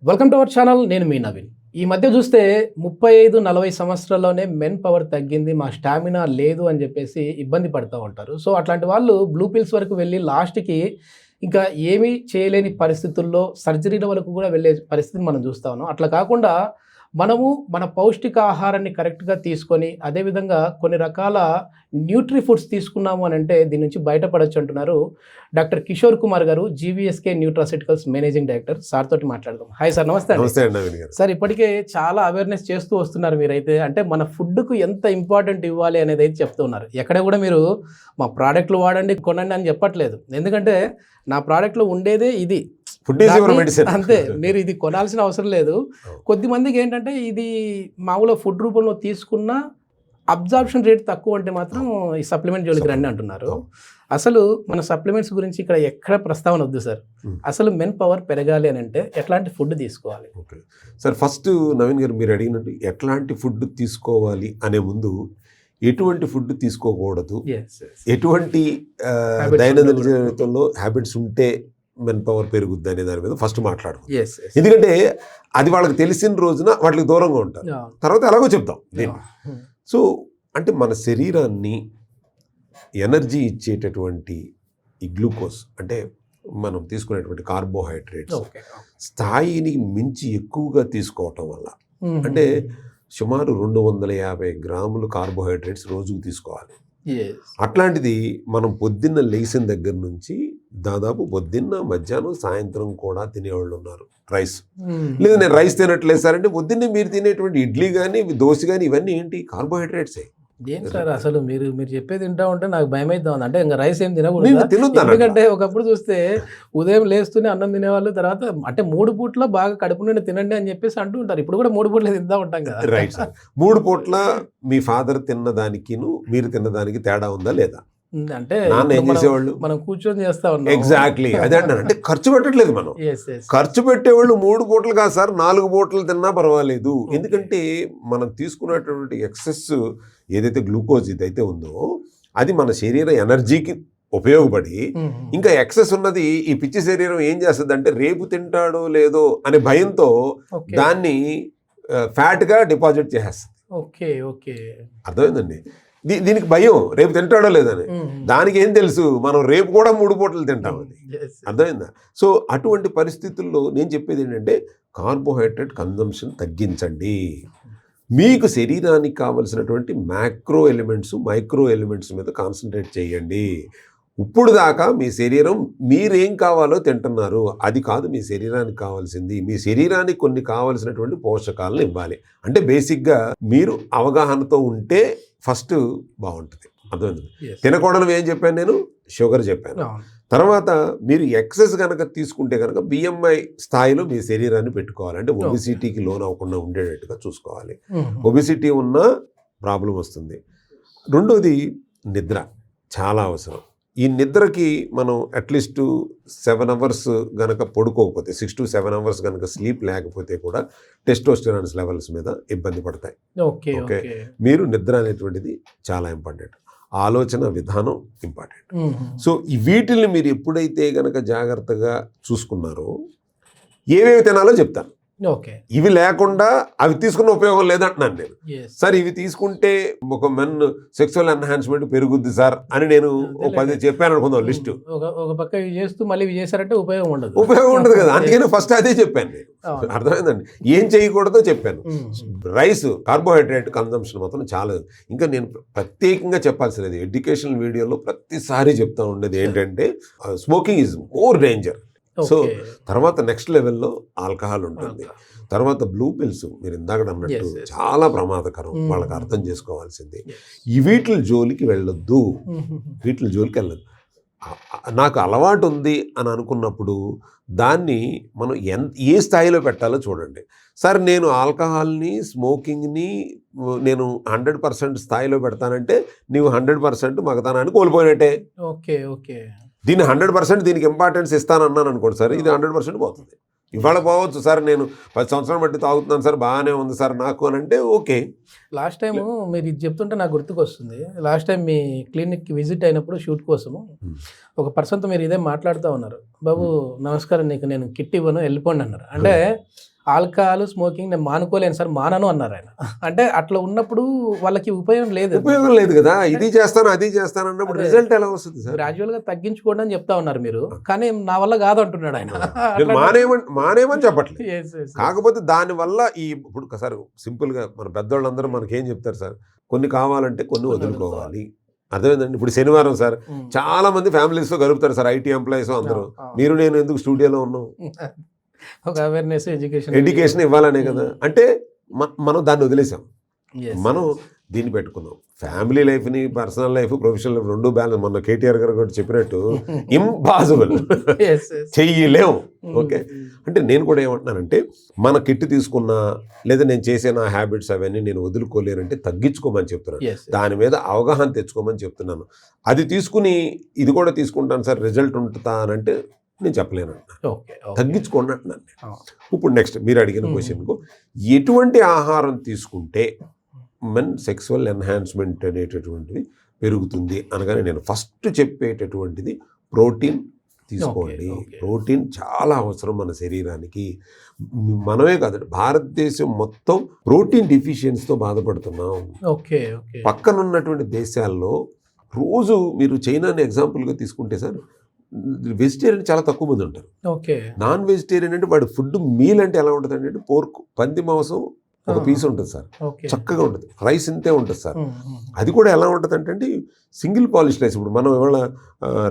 Welcome to our channel. నేను మీ నవీన్. ఈ మధ్య చూస్తే 35-40 సంవత్సరాల్లోనే మెన్ పవర్ తగ్గింది, మా స్టామినా లేదు అని చెప్పేసి ఇబ్బంది పడుతూ ఉంటారు. సో అట్లాంటి వాళ్ళు బ్లూ పిల్స్ వరకు వెళ్ళి లాస్ట్కి ఇంకా ఏమీ చేయలేని పరిస్థితుల్లో సర్జరీల వరకు కూడా వెళ్ళే పరిస్థితిని మనం చూస్తూ ఉన్నాం. అట్లా కాకుండా మనము మన పౌష్టికాహారాన్ని కరెక్ట్గా తీసుకొని అదేవిధంగా కొన్ని రకాల న్యూట్రీ ఫుడ్స్ తీసుకున్నాము అని అంటే దీని నుంచి బయటపడవచ్చు అంటున్నారు డాక్టర్ కిషోర్ కుమార్ గారు, జీవీఎస్కే న్యూట్రాసిటికల్స్ మేనేజింగ్ డైరెక్టర్. సార్ తోటి మాట్లాడదాం. Hi sir. నమస్తే. సార్, ఇప్పటికే చాలా అవేర్నెస్ చేస్తూ వస్తున్నారు మీరైతే. అంటే మన ఫుడ్కు ఎంత ఇంపార్టెంట్ ఇవ్వాలి అనేది అయితే చెప్తున్నారు. ఎక్కడ కూడా మీరు మా ప్రోడక్ట్లు వాడండి, కొనండి అని చెప్పట్లేదు. ఎందుకంటే నా ప్రోడక్ట్లో ఉండేదే ఇది, అంతే. మీరు ఇది కొనాల్సిన అవసరం లేదు. కొద్దిమందికి ఏంటంటే ఇది మామూలుగా ఫుడ్ రూపంలో తీసుకున్న అబ్జార్ప్షన్ రేట్ తక్కువ అంటే మాత్రం ఈ సప్లిమెంట్ జోలికి రండి అంటున్నారు. అసలు మన సప్లిమెంట్స్ గురించి ఇక్కడ ఎక్కడ ప్రస్తావన వద్దు సార్. అసలు మెన్ పవర్ పెరగాలి అని అంటే ఎట్లాంటి ఫుడ్ తీసుకోవాలి? ఓకే సార్, ఫస్ట్ నవీన్ గారు మీరు అడిగినట్టు ఎట్లాంటి ఫుడ్ తీసుకోవాలి అనే ముందు ఎటువంటి ఫుడ్ తీసుకోకూడదు, ఎటువంటి దైనందిన జీవితంలో హ్యాబిట్స్ ఉంటే మెన్ పవర్ పెరుగుద్ది అనే దాని మీద ఫస్ట్ మాట్లాడుకుందాం. ఎందుకంటే అది వాళ్ళకి తెలిసిన రోజున వాటికి దూరంగా ఉంటారు, తర్వాత ఎలాగో చెప్తాం దీన్ని. సో అంటే మన శరీరాన్ని ఎనర్జీ ఇచ్చేటటువంటి ఈ గ్లూకోజ్ అంటే మనం తీసుకునేటువంటి కార్బోహైడ్రేట్స్ స్థాయిని మించి ఎక్కువగా తీసుకోవటం వల్ల, అంటే సుమారు 250 గ్రాములు కార్బోహైడ్రేట్స్ రోజుకు తీసుకోవాలి. అట్లాంటిది మనం పొద్దున్న లేచిన దగ్గర నుంచి దాదాపు పొద్దున్న, మధ్యాహ్నం, సాయంత్రం కూడా తినేవాళ్ళు ఉన్నారు రైస్. లేదు నేను రైస్ తినట్లేదు సార్ అంటే పొద్దున్నే మీరు తినేటువంటి ఇడ్లీ కానీ దోశ కానీ ఇవన్నీ ఏంటి? కార్బోహైడ్రేట్సే. ఏం సార్ అసలు మీరు చెప్పేది తింటా ఉంటే నాకు భయం అవుతా ఉంది. అంటే ఇంకా రైస్ ఏం తినకూడదు. ఎందుకంటే ఒకప్పుడు చూస్తే ఉదయం లేస్తూనే అన్నం తినేవాళ్ళు, తర్వాత అంటే 3 పూట్ల బాగా కడుపు నుండి తినండి అని చెప్పేసి అంటూ ఉంటారు. ఇప్పుడు కూడా 3 పూట్ల తింటా ఉంటాం కదా. రైట్ సార్, 3 పూట్ల మీ ఫాదర్ తిన్నదానికి మీరు తిన్నదానికి తేడా ఉందా లేదా? అంటే నాన్న ఏం చేసేవాళ్ళు? మనం కూర్చొని చేస్తా ఉన్నాం. ఎగ్జాక్ట్లీ అదే అంటారు. అంటే ఖర్చు పెట్టట్లేదు మనం. ఖర్చు పెట్టేవాళ్ళు 3 పూటలు కాదు సార్, 4 పూటలు తిన్నా పర్వాలేదు. ఎందుకంటే మనం తీసుకున్నటువంటి ఎక్సెస్ ఏదైతే గ్లూకోజ్ ఇదైతే ఉందో అది మన శరీర ఎనర్జీకి ఉపయోగపడి, ఇంకా ఎక్సెస్ ఉన్నది ఈ పిచ్చి శరీరం ఏం చేస్తుంది అంటే రేపు తింటాడో లేదో అనే భయంతో దాన్ని ఫ్యాట్గా డిపాజిట్ చేసేస్తుంది. ఓకే ఓకే, అర్థమైందండి. దీనికి భయం రేపు తింటాడో లేదని. దానికి ఏం తెలుసు మనం రేపు కూడా 3 పూటలు తింటామని. అర్థమైందా? సో అటువంటి పరిస్థితుల్లో నేను చెప్పేది ఏంటంటే కార్బోహైడ్రేట్ కన్జంప్షన్ తగ్గించండి. మీకు శరీరానికి కావలసినటువంటి మ్యాక్రో ఎలిమెంట్స్, మైక్రో ఎలిమెంట్స్ మీద కాన్సన్ట్రేట్ చేయండి. ఇప్పుడు దాకా మీ శరీరం మీరేం కావాలో తింటున్నారు, అది కాదు మీ శరీరానికి కావాల్సింది. మీ శరీరానికి కొన్ని కావలసినటువంటి పోషకాలను ఇవ్వాలి. అంటే బేసిక్గా మీరు అవగాహనతో ఉంటే ఫస్ట్ బాగుంటుంది. అర్థమైంది? తినకూడదు ఏం చెప్పాను నేను? షుగర్ చెప్పాను. తర్వాత మీరు ఎక్సెస్ కనుక తీసుకుంటే కనుక బిఎంఐ స్థాయిలో మీ శరీరాన్ని పెట్టుకోవాలి. అంటే ఒబిసిటీకి లోన్ అవ్వకుండా ఉండేటట్టుగా చూసుకోవాలి. ఒబిసిటీ ఉన్న ప్రాబ్లం వస్తుంది. రెండోది నిద్ర చాలా అవసరం. ఈ నిద్రకి మనం అట్లీస్ట్ 7 అవర్స్ కనుక పడుకోకపోతే, 6 to 7 అవర్స్ కనుక స్లీప్ లేకపోతే కూడా టెస్టోస్టెరాన్ లెవెల్స్ మీద ఇబ్బంది పడతాయి. ఓకే, మీరు నిద్ర అనేటువంటిది చాలా ఇంపార్టెంట్. ఆలోచన విధానం ఇంపార్టెంట్. సో వీటిల్ని మీరు ఎప్పుడైతే కనుక జాగ్రత్తగా చూసుకున్నారో ఏవేవి తినాలో చెప్తాను. ఇవి లేకుండా అవి తీసుకున్న ఉపయోగం లేదంటున్నాను నేను. సార్ ఇవి తీసుకుంటే ఒక మెన్ సెక్సువల్ ఎన్హాన్స్మెంట్ పెరుగుద్ది సార్ అని నేను 10 చెప్పాను అనుకుందాం లిస్టు. ఒక పక్క ఇవి చేస్తూ మళ్ళీ ఇవి చేశారంటే ఉపయోగం ఉండదు కదా. అందుకని ఫస్ట్ అదే చెప్పాను నేను. అర్థమైందండి? ఏం చేయకూడదో చెప్పాను. రైస్ కార్బోహైడ్రేట్ కన్జంప్షన్ మాత్రం చాలా. ఇంకా నేను ప్రత్యేకంగా చెప్పాల్సినది ఎడ్యుకేషనల్ వీడియోలో ప్రతిసారి చెప్తా ఉండేది ఏంటంటే smoking is more danger. So తర్వాత నెక్స్ట్ లెవెల్లో ఆల్కహాల్ ఉంటుంది. తర్వాత బ్లూ పిల్స్ మీరు ఇందాక అన్నట్టు చాలా ప్రమాదకరం. వాళ్ళకి అర్థం చేసుకోవాల్సింది వీటి జోలికి వెళ్ళొద్దు. వీటి జోలికి వెళ్ళొద్దు. నాకు అలవాటు ఉంది అని అనుకున్నప్పుడు దాన్ని మనం ఏ స్థాయిలో పెట్టాలో చూడండి. సార్ నేను ఆల్కహాల్ని, స్మోకింగ్ని నేను 100% స్థాయిలో పెడతానంటే నీవు 100% మగతనాన్ని కోల్పోయినట్టే. ఓకే ఓకే, దీన్ని 100% దీనికి ఇంపార్టెన్స్ ఇస్తానన్నాను అనుకోండి సార్, ఇది 100% పోతుంది. ఇవాళ పోవచ్చు సార్, నేను 10 సంవత్సరాలు బట్టి తాగుతున్నాను సార్, బాగానే ఉంది సార్ నాకు అని అంటే ఓకే. లాస్ట్ టైము మీరు ఇది చెప్తుంటే నాకు గుర్తుకొస్తుంది. లాస్ట్ టైం మీ క్లినిక్కి విజిట్ అయినప్పుడు షూట్ కోసము ఒక పర్సన్తో మీరు ఇదే మాట్లాడుతూ ఉన్నారు. బాబు నమస్కారం, నీకు నేను కిట్ ఇవ్వను వెళ్ళిపోండి అన్నారు. అంటే ఆల్కహాల్ స్మోకింగ్ నేను మానుకోలేను సార్, మానను అన్నారు ఆయన. అంటే అట్లా ఉన్నప్పుడు వాళ్ళకి ఉపయోగం లేదు, ఉపయోగం లేదు కదా. ఇది చేస్తాను అది చేస్తాను అన్నప్పుడు రిజల్ట్ ఎలా వస్తుంది సార్? గ్రాడ్యువల్ గా తగ్గించుకోండి అని చెప్తా ఉన్నారు మీరు, కానీ నా వల్ల కాదు అంటున్నాడు ఆయన. నేను మానేమని చెప్పట్లేదు, కాకపోతే దానివల్ల ఇప్పుడు సార్ సింపుల్ గా మన పెద్దవాళ్ళందరూ మనకేం చెప్తారు సార్, కొన్ని కావాలంటే కొన్ని వదులుకోవాలి. అర్థమైందండి. ఇప్పుడు శనివారం సార్ చాలా మంది ఫ్యామిలీస్ తో గడుపుతారు సార్, ఐటీ ఎంప్లాయీస్ అందరూ. మీరు నేను ఎందుకు స్టూడియోలో ఉన్నాం? ఒక అవేర్నెస్ ఎడ్యుకేషన్ ఇవ్వాలనే కదా. అంటే మనం దాన్ని వదిలేసాం, మనం దీన్ని పెట్టుకున్నాం. ఫ్యామిలీ లైఫ్ని, పర్సనల్ లైఫ్, ప్రొఫెషనల్ లైఫ్ రెండు బ్యాలెన్స్. మొన్న కేటీఆర్ గారు కూడా చెప్పినట్టు ఇంపాసిబుల్, చెయ్యలేము. ఓకే, అంటే నేను కూడా ఏమంటున్నానంటే మన కిట్ తీసుకున్నా లేదా నేను చేసే నా హ్యాబిట్స్ అవన్నీ నేను వదులుకోలేనంటే తగ్గించుకోమని చెప్తున్నాను. దాని మీద అవగాహన తెచ్చుకోమని చెప్తున్నాను. అది తీసుకుని ఇది కూడా తీసుకుంటాను సార్ రిజల్ట్ ఉంటుందా అని అంటే నేను చెప్పలేను, తగ్గించుకోండి అంటున్నాను. ఇప్పుడు నెక్స్ట్ మీరు అడిగిన క్వశ్చన్కు, ఎటువంటి ఆహారం తీసుకుంటే మెన్ సెక్సువల్ ఎన్హాన్స్మెంట్ అనేటటువంటిది పెరుగుతుంది అనగానే నేను ఫస్ట్ చెప్పేటటువంటిది ప్రోటీన్ తీసుకోండి. ప్రోటీన్ చాలా అవసరం మన శరీరానికి. మనమే కాదండి, భారతదేశం మొత్తం ప్రోటీన్ డిఫిషియన్సీతో బాధపడుతున్నాం. పక్కన ఉన్నటువంటి దేశాల్లో రోజు మీరు చైనాని ఎగ్జాంపుల్గా తీసుకుంటే సార్, వెజిటేరియన్ చాలా తక్కువ మంది ఉంటారు. నాన్ వెజిటేరియన్ అంటే వాడి ఫుడ్ మీల్ అంటే ఎలా ఉంటుంది అంటే పోర్క్, పంది మాంసం ఒక పీస్ ఉంటుంది సార్, చక్కగా ఉంటుంది. రైస్ ఇంతే ఉంటుంది సార్. అది కూడా ఎలా ఉంటుంది అంటే సింగిల్ పాలిష్ రైస్. ఇప్పుడు మనం ఇవాళ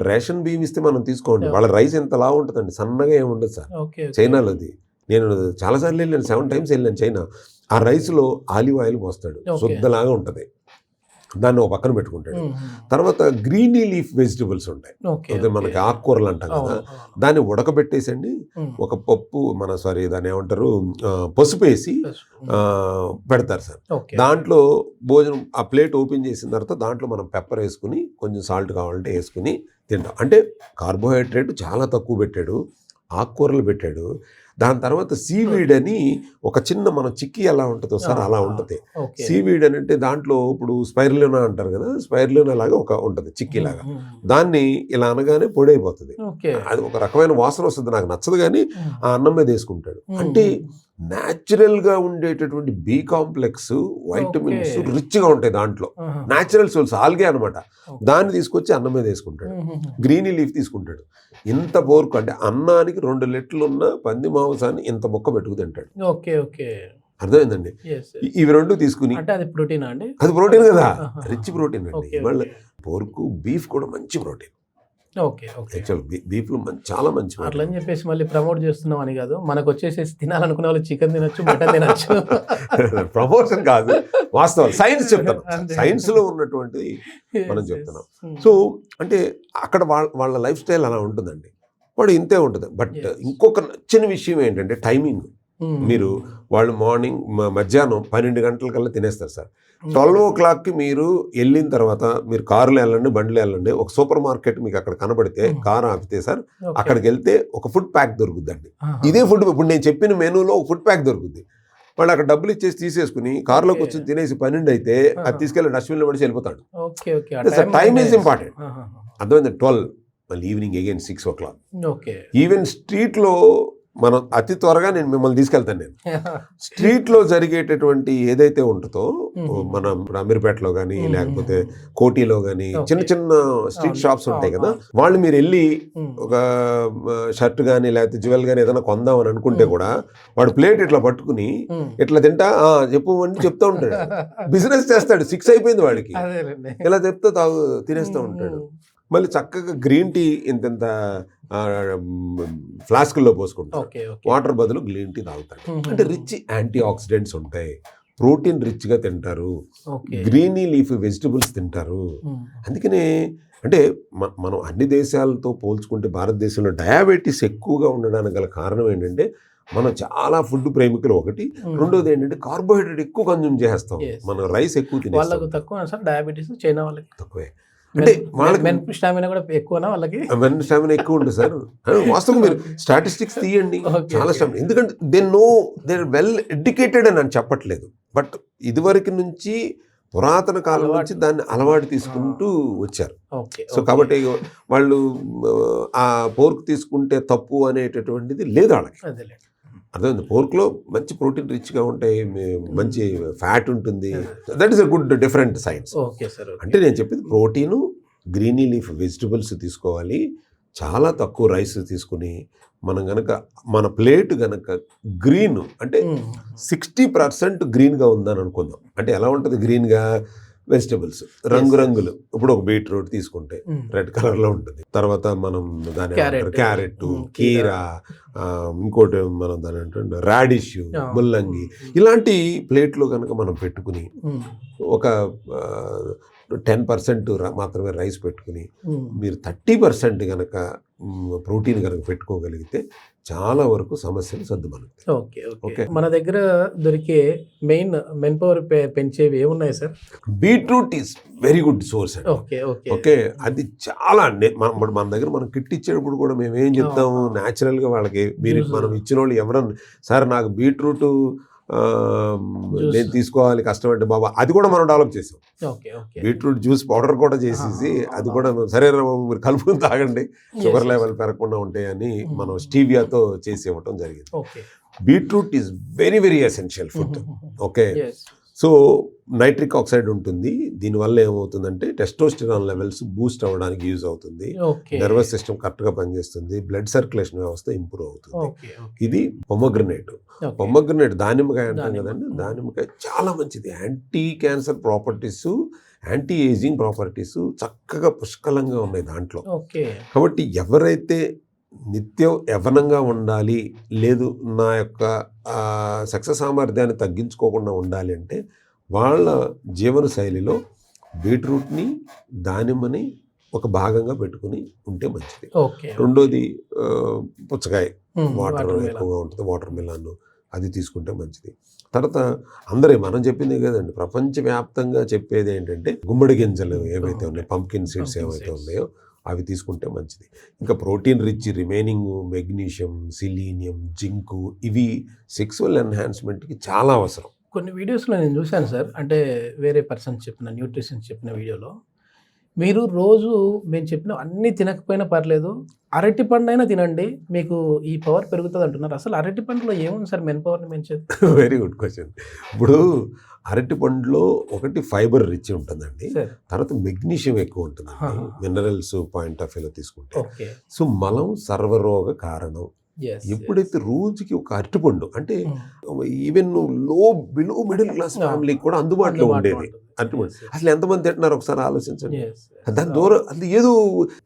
రేషన్ బియ్యం ఇస్తే మనం తీసుకోండి, వాళ్ళ రైస్ ఎంత లా ఉంటుందండి, సన్నగా ఏమి ఉండదు సార్ చైనాలోది. నేను చాలాసార్లు వెళ్ళాను, 7 times వెళ్ళాను చైనా. ఆ రైస్లో ఆలివ్ ఆయిల్ పోస్తాడు, శుద్ధలాగా ఉంటుంది, దాన్ని ఒక పక్కన పెట్టుకుంటాడు. తర్వాత గ్రీనీ లీఫ్ వెజిటబుల్స్ ఉంటాయి, అదే మనకి ఆకుకూరలు అంటాం కదా, దాన్ని ఉడకబెట్టేసండి ఒక పప్పు దాన్ని ఏమంటారు పసుపు వేసి పెడతారు సార్. దాంట్లో భోజనం ఆ ప్లేట్ ఓపెన్ చేసిన తర్వాత దాంట్లో మనం పెప్పర్ వేసుకుని కొంచెం సాల్ట్ కావాలంటే వేసుకుని తింటాం. అంటే కార్బోహైడ్రేట్ చాలా తక్కువ పెట్టాడు, ఆకుకూరలు పెట్టాడు. దాని తర్వాత సీవీడ్ అని ఒక చిన్న మన చిక్కీ ఎలా ఉంటుందో సార్ అలా ఉంటుంది. సీవీడ్ అని అంటే దాంట్లో ఇప్పుడు స్పైరులినా అంటారు కదా, స్పైరులినా లాగా ఒక ఉంటుంది చిక్కీ లాగా. దాన్ని ఇలా అనగానే పొడైపోతుంది, అది ఒక రకమైన వాసన వస్తుంది, నాకు నచ్చదు, కానీ ఆ అన్నం మీద వేసుకుంటాడు. అంటే న్యాచురల్గా ఉండేటటువంటి బి కాంప్లెక్స్, వైటమిన్స్ రిచ్గా ఉంటాయి దాంట్లో, న్యాచురల్ సోల్స్, ఆల్గే అనమాట. దాన్ని తీసుకొచ్చి అన్నం మీద వేసుకుంటాడు. గ్రీనీ లీఫ్ తీసుకుంటాడు. ఇంత పోర్కు అంటే అన్నానికి 2 లీటర్లు ఉన్న పంది మాంసాన్ని ఇంత మొక్క పెట్టుకు తింటాడు. అర్థమైందండి. ఇవి రెండు తీసుకుని, అది ప్రోటీన్ అండి, అది ప్రోటీన్ కదా, రిచ్ ప్రోటీన్ అండి. మళ్ళీ పోర్కు, బీఫ్ కూడా మంచి ప్రోటీన్. బీఫ్ లో చాలా మంచి. అట్లా అని చెప్పేసి మళ్ళీ ప్రమోట్ చేస్తున్నాం అని కాదు, మనకు వచ్చేసేసి తినాలనుకునే వాళ్ళు చికెన్ తినొచ్చు, మటన్ తినొచ్చు. ప్రమోషన్ కాదు, వాస్తవం, సైన్స్ చెప్తాను, సైన్స్ లో ఉన్నటువంటి మనం చెప్తున్నాం. సో అంటే అక్కడ వాళ్ళ లైఫ్ స్టైల్ అలా ఉంటుందండి, వాడు ఇంతే ఉంటుంది. బట్ ఇంకొక నచ్చిన విషయం ఏంటంటే టైమింగ్. మీరు వాళ్ళు మార్నింగ్ మధ్యాహ్నం 12 గంటలకల్లా తినేస్తారు సార్. 12 o'clockకి మీరు వెళ్ళిన తర్వాత మీరు కారులో వెళ్ళండి, బండిలో వెళ్ళండి, ఒక సూపర్ మార్కెట్ మీకు అక్కడ కనబడితే కారు ఆపితే సార్ అక్కడికి వెళ్తే ఒక ఫుడ్ ప్యాక్ దొరుకుద్దండి. ఇదే ఫుడ్ ఇప్పుడు నేను చెప్పిన మెనూలో ఒక ఫుడ్ ప్యాక్ దొరుకుద్ది. వాళ్ళు అక్కడ డబ్బులు ఇచ్చేసి తీసేసుకుని కారులోకి వచ్చి తినేసి 12 అయితే అది తీసుకెళ్ళి డస్ట్బిన్లో పడి వెళ్ళిపోతాడు. Time is important. అర్థమైంది. 12, మళ్ళీ ఈవినింగ్ అగైన్ 6 o'clock. ఈవెన్ స్ట్రీట్లో మనం అతి త్వరగా నేను మిమ్మల్ని తీసుకెళ్తాను. నేను స్ట్రీట్లో జరిగేటటువంటి ఏదైతే ఉంటుందో, మన అమీర్పేటలో కానీ లేకపోతే కోటిలో కానీ చిన్న చిన్న స్ట్రీట్ షాప్స్ ఉంటాయి కదా, వాళ్ళు మీరు వెళ్ళి ఒక షర్ట్ కానీ లేకపోతే జ్యువెల్ కానీ ఏదైనా కొందామని అనుకుంటే కూడా వాడు ప్లేట్ ఇట్లా పట్టుకుని ఇట్లా తింటా చెప్పమని చెప్తా ఉంటాడు. బిజినెస్ చేస్తాడు, 6 అయిపోయింది వాడికి, ఇలా చెప్తా తినేస్తూ ఉంటాడు. మళ్ళీ చక్కగా గ్రీన్ టీ ఇంత ఫ్లాస్కుల్లో పోసుకుంటాడు, వాటర్ బదులు గ్రీన్ టీ తాగుతాడు. అంటే రిచ్ యాంటీ ఆక్సిడెంట్స్ ఉంటాయి, ప్రోటీన్ రిచ్గా తింటారు, గ్రీనీ లీఫ్ వెజిటబుల్స్ తింటారు. అందుకనే అంటే మనం అన్ని దేశాలతో పోల్చుకుంటే భారతదేశంలో డయాబెటీస్ ఎక్కువగా ఉండడానికి గల కారణం ఏంటంటే మనం చాలా ఫుడ్ ప్రేమికులు ఒకటి, రెండోది ఏంటంటే కార్బోహైడ్రేట్ ఎక్కువ కన్జ్యూమ్ చేస్తాం, మనం రైస్ ఎక్కువ తినేస్తాం. తక్కువ డయాబెటీస్ చైనా వాళ్ళకి తక్కువే, అంటే వాళ్ళకి మెన్ స్టామినా కూడా ఎక్కువనా, వాళ్ళకి మెన్ స్టామినా ఎక్కువ ఉంటుంది సార్. వాస్తవం మీరు స్టాటిస్టిక్స్ తీయండి, చాలా స్టామినా. ఎందుకంటే దే వెల్ ఎడ్యుకేటెడ్ అని చెప్పట్లేదు, బట్ ఇదివరకు నుంచి పురాతన కాలం నుంచి దాన్ని అలవాటు తీసుకుంటూ వచ్చారు. సో కాబట్టి వాళ్ళు ఆ పోర్క్ తీసుకుంటే తప్పు అనేటటువంటిది లేదు వాళ్ళకి. అర్థమైంది. పోర్క్లో మంచి ప్రోటీన్ రిచ్గా ఉంటాయి, మంచి ఫ్యాట్ ఉంటుంది. That is a good different science. Okay sir. అంటే నేను చెప్పింది ప్రోటీను, గ్రీనీ లీఫ్ వెజిటబుల్స్ తీసుకోవాలి, చాలా తక్కువ రైస్ తీసుకుని మనం గనక మన ప్లేట్ గనక గ్రీన్ అంటే 60% గ్రీన్గా ఉందని అనుకుందాం. అంటే ఎలా ఉంటుంది గ్రీన్గా? వెజిటబుల్స్ రంగురంగులు. ఇప్పుడు ఒక బీట్రూట్ తీసుకుంటే రెడ్ కలర్లో ఉంటుంది. తర్వాత మనం దాని క్యారెట్, కీరా, ఇంకోటి మనం దాని అంటే రాడిష్, ముల్లంగి, ఇలాంటి ప్లేట్లో కనుక మనం పెట్టుకుని ఒక 10% మాత్రమే రైస్ పెట్టుకుని మీరు 30% కనుక ప్రోటీన్ కనుక పెట్టుకోగలిగితే చాలా వరకు సమస్యలు సర్దుమనుగుతాయి. Okay okay. మన దగ్గర దొరికే మెన్ పవర్ పెంచేవి ఏమున్నాయి sir? Beetroot is very good source అండి. ఓకే ఓకే ఓకే, అది చాలా మన దగ్గర మనం కిట్ ఇచ్చేటప్పుడు కూడా మేము ఏం చెప్తాము, న్యాచురల్గా వాళ్ళకి మీరు మనం ఇచ్చిన వాళ్ళు ఎవరన్నా సార్ నాకు బీట్రూట్ నేను తీసుకోవాలి కష్టం అంటే బాబా, అది కూడా మనం డెవలప్ చేసాం. బీట్రూట్ జ్యూస్ పౌడర్ కూడా చేసేసి అది కూడా సరే మీరు కలుపుకుని తాగండి, షుగర్ లెవెల్ పెరగకుండా ఉంటాయని మనం స్టీవియాతో చేసి ఇవ్వటం జరిగింది. Beetroot is very very essential food. Okay, so nitric oxide ఉంటుంది, దీనివల్ల ఏమవుతుందంటే టెస్టోస్టెరాన్ లెవెల్స్ బూస్ట్ అవ్వడానికి యూజ్ అవుతుంది, నర్వస్ సిస్టమ్ కరెక్ట్గా పనిచేస్తుంది, బ్లడ్ సర్క్యులేషన్ వ్యవస్థ ఇంప్రూవ్ అవుతుంది. ఇది పొమగ్రనేట్ దానిమ్మకాయ అంటాం కదండి, దానిమ్మకాయ చాలా మంచిది. Anti cancer properties, anti ageing properties చక్కగా పుష్కలంగా ఉన్నాయి దాంట్లో. కాబట్టి ఎవరైతే నిత్యం యవ్వనంగా ఉండాలి, లేదు నా యొక్క సెక్స్ సామర్థ్యాన్ని తగ్గించుకోకుండా ఉండాలి అంటే వాళ్ళ జీవన శైలిలో బీట్రూట్ని, దానిమ్మని ఒక భాగంగా పెట్టుకుని ఉంటే మంచిది. రెండోది పుచ్చకాయ, వాటర్ ఎక్కువగా ఉంటుంది, వాటర్ మిలన్ అది తీసుకుంటే మంచిది. తర్వాత మనం చెప్పింది కదండి, ప్రపంచవ్యాప్తంగా చెప్పేది ఏంటంటే గుమ్మడి గింజలు ఏవైతే ఉన్నాయో, పంకిన్ సీడ్స్ ఏవైతే ఉన్నాయో అవి తీసుకుంటే మంచిది. ఇంకా protein rich remaining magnesium, selenium, zinc, ఇవి సెక్సువల్ ఎన్హాన్స్మెంట్కి చాలా అవసరం. కొన్ని వీడియోస్లో నేను చూశాను సార్, అంటే వేరే పర్సన్ చెప్పిన న్యూట్రిషన్ చెప్పిన వీడియోలో మీరు రోజు మేము చెప్పిన అన్నీ తినకపోయినా పర్లేదు, అరటి పండు అయినా తినండి మీకు ఈ పవర్ పెరుగుతుంది అంటున్నారు. అసలు అరటి పండులో ఏముంది సార్ మెన్ పవర్ని పెంచేది? Very good question. ఇప్పుడు అరటి పండులో ఒకటి ఫైబర్ రిచ్ ఉంటుందండి, తర్వాత మెగ్నీషియం ఎక్కువ ఉంటుందండి మినరల్స్ పాయింట్ ఆఫ్ వ్యూలో తీసుకుంటే. సో మలం సర్వరోగ కారణం. ఎప్పుడైతే రోజుకి ఒక అరటిపండు, అంటే ఈవెన్ బిలో మిడిల్ క్లాస్ ఫ్యామిలీకి కూడా అందుబాటులో ఉండేది అరటిపండు. అసలు ఎంతమంది తింటున్నారు ఒకసారి ఆలోచించండి. దాని దూరం అది ఏదో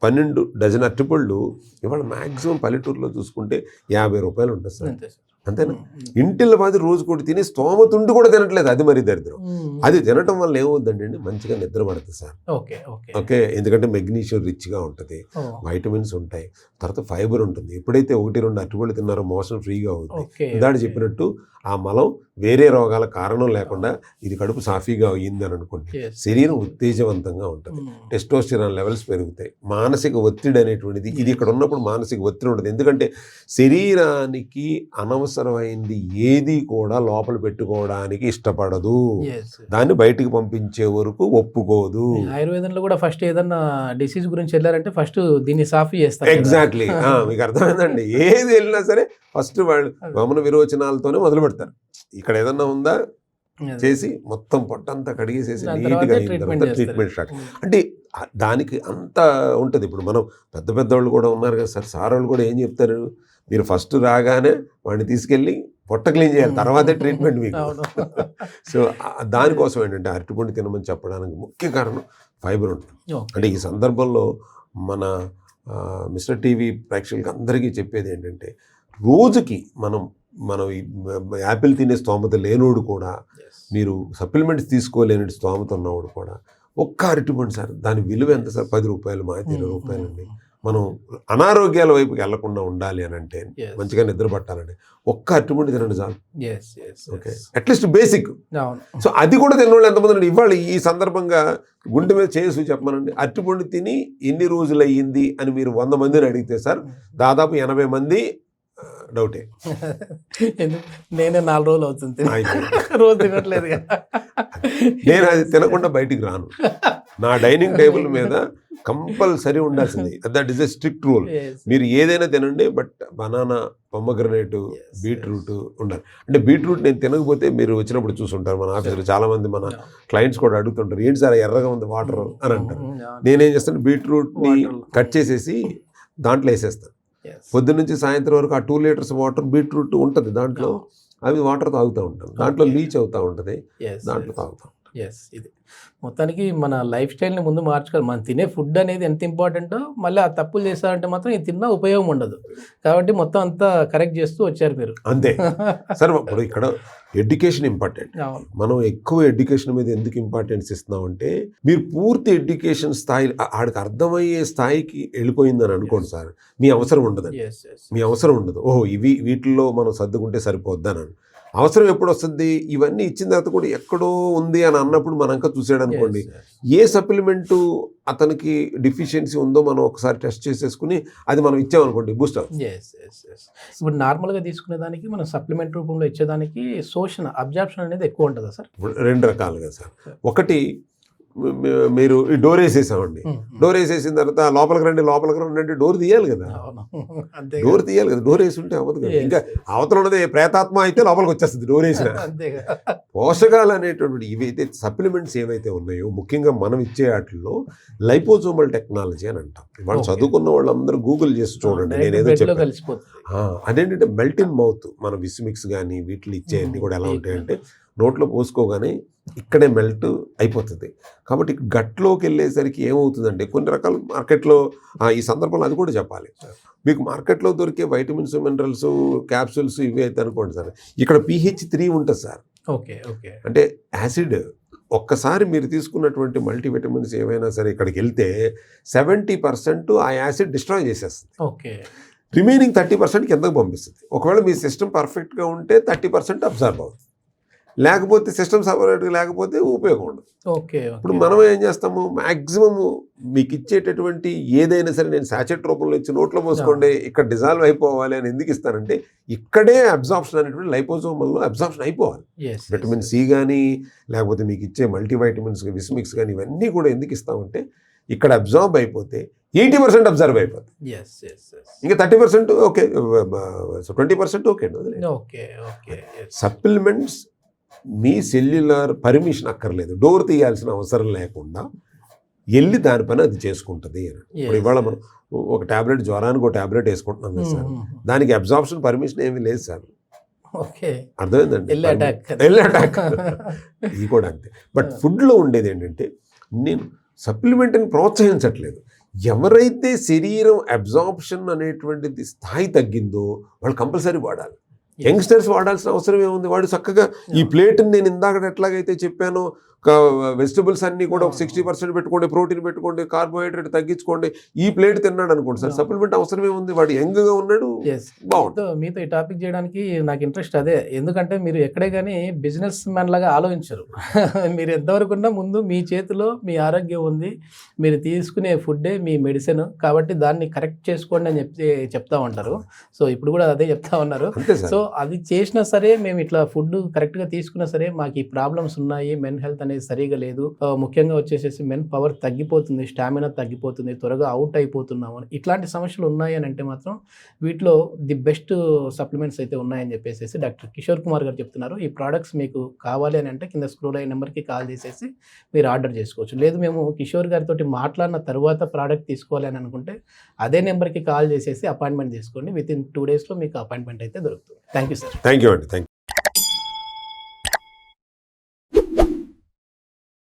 12 డజన్ అరటిపళ్ళు ఇవాళ మ్యాక్సిమం పల్లెటూరులో చూసుకుంటే 50 రూపాయలు ఉంటుంది సార్, అంతేనా? ఇంటిలో మాది రోజు కూడా తిని స్తోమతుండి కూడా తినట్లేదు, అది మరి దరిద్రం. అది తినటం వల్ల ఏమవుతుందండి, మంచిగా నిద్ర పడుతుంది సార్. ఓకే, ఎందుకంటే మెగ్నీషియం రిచ్గా ఉంటుంది, వైటమిన్స్ ఉంటాయి, తర్వాత ఫైబర్ ఉంటుంది. ఎప్పుడైతే 1-2 అరటిపళ్ళు తిన్నారో మోషన్ ఫ్రీగా అవుతుంది. ఇందాక చెప్పినట్టు ఆ మలం వేరే రోగాల కారణం లేకుండా ఇది కడుపు సాఫీగా అయ్యింది అని అనుకోండి, శరీరం ఉత్తేజవంతంగా ఉంటుంది, టెస్టోస్టెరాన్ లెవెల్స్ పెరుగుతాయి, మానసిక ఒత్తిడి అనేటువంటిది ఇది ఇక్కడ ఉన్నప్పుడు మానసిక ఒత్తిడి ఉంటుంది. ఎందుకంటే శరీరానికి అనవసరమైంది ఏది కూడా లోపల పెట్టుకోవడానికి ఇష్టపడదు, దాన్ని బయటికి పంపించే వరకు ఒప్పుకోదు. ఆయుర్వేదంలో కూడా ఫస్ట్ ఏదన్నా డిసీజ్ గురించి వెళ్ళారంటే ఫస్ట్ దీన్ని సాఫీ చేస్తారు. ఎగ్జాక్ట్లీ, మీకు అర్థమైందండి. ఏది వెళ్ళినా సరే ఫస్ట్ వాళ్ళు గమన విరోచనాలతోనే మొదలు పెడతారు. ఇక్కడ ఏదన్నా ఉందా చేసి మొత్తం పొట్టంతా కడిగేసేసి నీట్గా అయిన తర్వాత ట్రీట్మెంట్ స్టార్ట్. అంటే దానికి అంత ఉంటుంది. ఇప్పుడు మనం పెద్దవాళ్ళు కూడా ఉన్నారు కదా సార్, సార్ వాళ్ళు కూడా ఏం చెప్తారు, మీరు ఫస్ట్ రాగానే వాడిని తీసుకెళ్ళి పొట్ట క్లీన్ చేయాలి, తర్వాతే ట్రీట్మెంట్ మీకు. సో దానికోసం ఏంటంటే అరటిపండు తినమని చెప్పడానికి ముఖ్య కారణం ఫైబర్ ఉంటుంది. అంటే ఈ సందర్భంలో మన మిస్టర్ టీవీ ప్రేక్షకులకి అందరికీ చెప్పేది ఏంటంటే, రోజుకి మనం యాపిల్ తినే స్తోమత లేనోడు కూడా, మీరు సప్లిమెంట్స్ తీసుకోలేని స్తోమత ఉన్నవాడు కూడా ఒక్క అరటిపండు సార్, దాని విలువ ఎంత సార్? 10 రూపాయలు, మా 20 రూపాయలు అండి. మనం అనారోగ్యాల వైపుకి వెళ్లకుండా ఉండాలి అని అంటే, మంచిగా నిద్ర పట్టాలంటే ఒక్క అరటిపండు తినండి చాలు. Okay, at least basic. సో అది కూడా తిన్నవాళ్ళు ఎంతమంది అండి? ఇవాళ ఈ సందర్భంగా గుండె మీద చేసి చెప్పమనండి, అరటిపండు తిని ఎన్ని రోజులు అయ్యింది అని మీరు 100 మందిని అడిగితే సార్ దాదాపు 80 మంది డౌటే. నేనే 4 రోజులు అవుతుంది రోజు తినట్లేదు, నేను అది తినకుండా బయటికి రాను. నా డైనింగ్ టేబుల్ మీద కంపల్సరీ ఉండాల్సింది. That is a strict rule. మీరు ఏదైనా తినండి, బట్ బనానా, పొమ్మగ్రనేట్, బీట్రూట్ ఉండాలి. అంటే బీట్రూట్ నేను తినకపోతే మీరు వచ్చినప్పుడు చూసుంటారు మన ఆఫీసులో చాలామంది మన క్లయింట్స్ కూడా అడుగుతుంటారు, ఏంటి సార్ ఎర్రగా ఉంది వాటర్ అని అంటారు. నేనేం చేస్తాను, బీట్రూట్ని కట్ చేసేసి దాంట్లో వేసేస్తాను. పొద్దున్న నుంచి సాయంత్రం వరకు ఆ 2 లీటర్స్ వాటర్ బీట్రూట్ ఉంటుంది దాంట్లో, అవి వాటర్ తాగుతూ ఉంటాను. దాంట్లో లీచ్ అవుతూ ఉంటుంది, దాంట్లో తాగుతాం. ఇది మొత్తానికి మన లైఫ్ స్టైల్ని ముందు మార్చుకోవాలి. మనం తినే ఫుడ్ అనేది ఎంత ఇంపార్టెంటో, మళ్ళీ ఆ తప్పులు చేస్తారంటే మాత్రం ఇది తిన్నా ఉపయోగం ఉండదు. కాబట్టి మొత్తం అంతా కరెక్ట్ చేస్తూ వచ్చారు మీరు. అంతే సార్. ఇప్పుడు ఇక్కడ ఎడ్యుకేషన్ ఇంపార్టెంట్. మనం ఎక్కువ ఎడ్యుకేషన్ మీద ఎందుకు ఇంపార్టెన్స్ ఇస్తున్నామంటే, మీరు పూర్తి ఎడ్యుకేషన్ స్థాయి ఆడికి అర్థమయ్యే స్థాయికి వెళ్ళిపోయిందని అనుకోండి సార్, మీ అవసరం ఉండదు. మీ అవసరం ఉండదు. ఓహో వీటిల్లో మనం సర్దుకుంటే సరిపోద్దని. అవసరం ఎప్పుడు వస్తుంది, ఇవన్నీ ఇచ్చిన తర్వాత కూడా ఎక్కడో ఉంది అని అన్నప్పుడు మనం ఇంకా చూసాడు అనుకోండి, ఏ సప్లిమెంటు అతనికి డిఫిషియన్సీ ఉందో మనం ఒకసారి టెస్ట్ చేసేసుకుని అది మనం ఇచ్చామనుకోండి, బూస్ట్ అవుతుంది. ఇప్పుడు నార్మల్గా తీసుకునే దానికి మనం సప్లిమెంట్ రూపంలో ఇచ్చేదానికి శోషణ, అబ్జార్ప్షన్ అనేది ఎక్కువ ఉంటుందా సార్? 2 రకాలుగా సార్. ఒకటి, మీరు ఈ డోర్ వేసేసామండి, డోర్ వేసేసిన తర్వాత లోపలికి రండి అంటే డోర్ తీయాలి కదా, డోర్ వేసి ఉంటే అవ్వదు కదా. ఇంకా అవతల ఉన్నది ప్రేతాత్మ అయితే లోపలికి వచ్చేస్తుంది డోర్ వేసిన. పోషకాలు అనేటటువంటి ఇవైతే సప్లిమెంట్స్ ఏవైతే ఉన్నాయో, ముఖ్యంగా మనం ఇచ్చే వాటిల్లో లైపోజోమల్ టెక్నాలజీ అని అంటాం. వాళ్ళు చదువుకున్న వాళ్ళందరూ గూగుల్ చేసి చూడండి, నేనేదో చెప్పాను. అదేంటంటే మెల్ట్ ఇన్ మౌత్. మన విస్మిక్స్ కానీ వీటిలో ఇచ్చేవన్నీ కూడా ఎలా ఉంటాయంటే, నోట్లో పోసుకోగానే ఇక్కడే మెల్ట్ అయిపోతుంది. కాబట్టి గట్లోకి వెళ్ళేసరికి ఏమవుతుందంటే, కొన్ని రకాల మార్కెట్లో ఈ సందర్భంలో అది కూడా చెప్పాలి, మీకు మార్కెట్లో దొరికే వైటమిన్స్, మినరల్స్, క్యాప్సూల్స్ ఇవి అయితే అనుకోండి సార్, ఇక్కడ pH 3 ఉంటుంది సార్. అంటే యాసిడ్. ఒక్కసారి మీరు తీసుకున్నటువంటి మల్టీవిటమిన్స్ ఏవైనా సరే ఇక్కడికి వెళ్తే 70% ఆ యాసిడ్ డిస్ట్రాయ్ చేసేస్తుంది. రిమైనింగ్ 30% కిందకు పంపిస్తుంది. ఒకవేళ మీ సిస్టమ్ పర్ఫెక్ట్గా ఉంటే 30% అబ్జర్వ్ అవుతుంది, లేకపోతే సిస్టమ్ సపరేట్గా లేకపోతే ఉపయోగం ఉండదు. ఇప్పుడు మనం ఏం చేస్తాము, మ్యాక్సిమం మీకు ఇచ్చేటటువంటి ఏదైనా సరే నేను సాచెట్ రూపంలో ఇచ్చి నోట్లో పోసుకోండి, ఇక్కడ డిజాల్వ్ అయిపోవాలి అని ఎందుకు ఇస్తానంటే, ఇక్కడే అబ్జార్ప్షన్ అనేటువంటి లైపోజోమల్లో అబ్జార్ప్షన్ అయిపోవాలి. విటమిన్ సి కానీ, లేకపోతే మీకు ఇచ్చే మల్టీవైటమిన్స్, విస్మిక్స్ కానీ, ఇవన్నీ కూడా ఎందుకు ఇస్తామంటే, ఇక్కడ అబ్జార్బ్ అయిపోతే 80% అబ్జర్వ్ అయిపోతుంది. ఇంకా 30% ఓకే, 20% ఓకే. సప్లిమెంట్స్ మీ సెల్యులర్ పర్మిషన్ అక్కర్లేదు, డోర్ తీయాల్సిన అవసరం లేకుండా వెళ్ళి దాని పని అది చేసుకుంటుంది. ఇప్పుడు ఇవాళ మనం ఒక ట్యాబ్లెట్, జ్వరానికి ఒక ట్యాబ్లెట్ వేసుకుంటున్నాం కదా సార్, దానికి అబ్జార్ప్షన్ పర్మిషన్ ఏమీ లేదు సార్. అర్థమైందండి, ఎల్ అటాక్. ఇది కూడా అంతే. బట్ ఫుడ్లో ఉండేది ఏంటంటే, నేను సప్లిమెంట్ని ప్రోత్సహించట్లేదు. ఎవరైతే శరీరం అబ్జార్ప్షన్ అనేటువంటిది స్థాయి తగ్గిందో వాళ్ళు కంపల్సరీ వాడాలి. యంగ్స్టర్స్ వాడాల్సిన అవసరం ఏముంది, వాడు చక్కగా ఈ ప్లేట్ని నేను ఇందాక ఎట్లాగైతే చెప్పానో, వెజిటబుల్స్ అన్నీ కూడా ఒక 60% పెట్టుకోండి, ప్రోటీన్ పెట్టుకోండి, కార్బోహైడ్రేట్ తగ్గించుకోండి, ఈ ప్లేట్ తిన్నాడు అనుకోండి సార్, సప్లిమెంట్ అవసరం ఏముంది, వాడు యంగ్గా ఉన్నాడు, బాగుంటుంది. మీతో ఈ టాపిక్ చేయడానికి నాకు ఇంట్రెస్ట్ అదే. ఎందుకంటే మీరు ఎక్కడే కానీ బిజినెస్ మ్యాన్ లాగా ఆలోచించరు. మీరు ఎంతవరకు ఉన్నా ముందు మీ చేతిలో మీ ఆరోగ్యం ఉంది, మీరు తీసుకునే ఫుడ్డే మీ మెడిసిన్, కాబట్టి దాన్ని కరెక్ట్ చేసుకోండి అని చెప్తా ఉంటారు. సో ఇప్పుడు కూడా అదే చెప్తా ఉన్నారు. సో అది చేసినా సరే, మేము ఇట్లా ఫుడ్ కరెక్ట్గా తీసుకున్నా సరే మాకు ఈ ప్రాబ్లమ్స్ ఉన్నాయి, మెన్ హెల్త్ అనేది సరిగా లేదు, ముఖ్యంగా వచ్చేసేసి మెన్ పవర్ తగ్గిపోతుంది, స్టామినా తగ్గిపోతుంది, త్వరగా అవుట్ అయిపోతున్నాము, ఇట్లాంటి సమస్యలు ఉన్నాయి అని అంటే మాత్రం వీటిలో ది బెస్ట్ సప్లిమెంట్స్ అయితే ఉన్నాయని చెప్పేసి డాక్టర్ కిషోర్ కుమార్ గారు చెప్తున్నారు. ఈ ప్రోడక్ట్స్ మీకు కావాలి అని అంటే కింద స్క్రోల్ అయిన నెంబర్కి కాల్ చేసేసి మీరు ఆర్డర్ చేసుకోవచ్చు. లేదు మేము కిషోర్ గారితో మాట్లాడిన తర్వాత ప్రోడక్ట్ తీసుకోవాలి అని అనుకుంటే అదే నెంబర్కి కాల్ చేసేసి అపాయింట్మెంట్ తీసుకోండి. విత్ ఇన్ 2 daysలో మీకు అపాయింట్మెంట్ అయితే దొరుకుతుంది. Thank you sir. Thank you అండి.